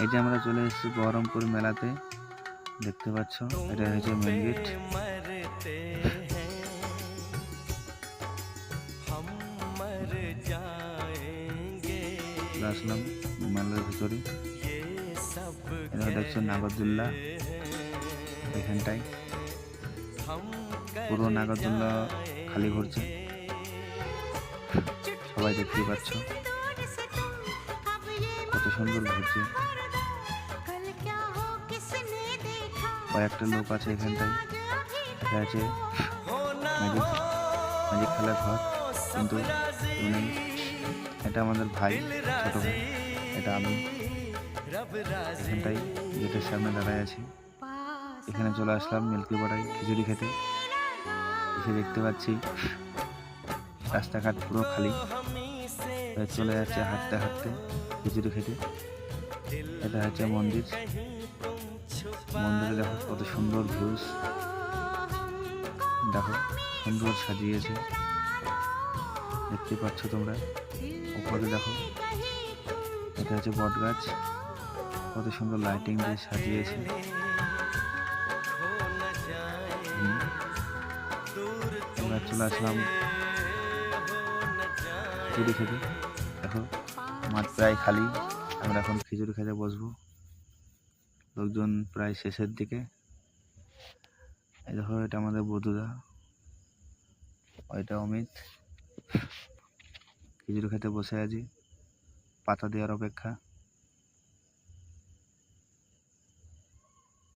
এই যে আমরা চলে এসেছি বহরমপুর মেলাতে, দেখতে পাচ্ছ এটা হচ্ছে মেন গেট। আসলাম মেলার ভিতরে, এটা দেখছো নাগরদোল্লা। এখানটায় পুরো নাগরদোল্লা খালি ঘুরছে, সবাই দেখতেই পাচ্ছ কত সুন্দর ঘুরছে। কয়েকটা লোক আছে এখানটায়, দেখা যাচ্ছে ম্যাজিক খেলার ঘর, কিন্তু নেই। এটা আমাদের ভাই, ছোট ভাই, এটা আমি। এখানটায় গেটের সামনে দাঁড়ায় আছি। এখানে চলে আসলাম মিল্কি পাড়ায় খিচুড়ি খেতে। এসে দেখতে পাচ্ছি রাস্তাঘাট পুরো খালি, চলে যাচ্ছে হাঁটতে হাঁটতে খিচুড়ি খেতে। এটা হচ্ছে মন্দির, মন্দিরে দেখো কত সুন্দর ভিউজ, দেখো সুন্দর সাজিয়েছে, দেখতে পাচ্ছ তোমরা। উপরে দেখো এটা হচ্ছে বট গাছ, কত সুন্দর লাইটিং দিয়ে সাজিয়েছে। আমরা চলে আসলাম খিচুড়ি খেতে। দেখো মাঠ প্রায় খালি, আমরা এখন খিচুড়ি খেতে বসবো। লোকজন প্রায় শেষের দিকে। এই দেখো এটা আমাদের বধুদা, ওইটা অমিত। খিচুড়ি খেতে বসে আছি, পাতা দেওয়ার অপেক্ষা।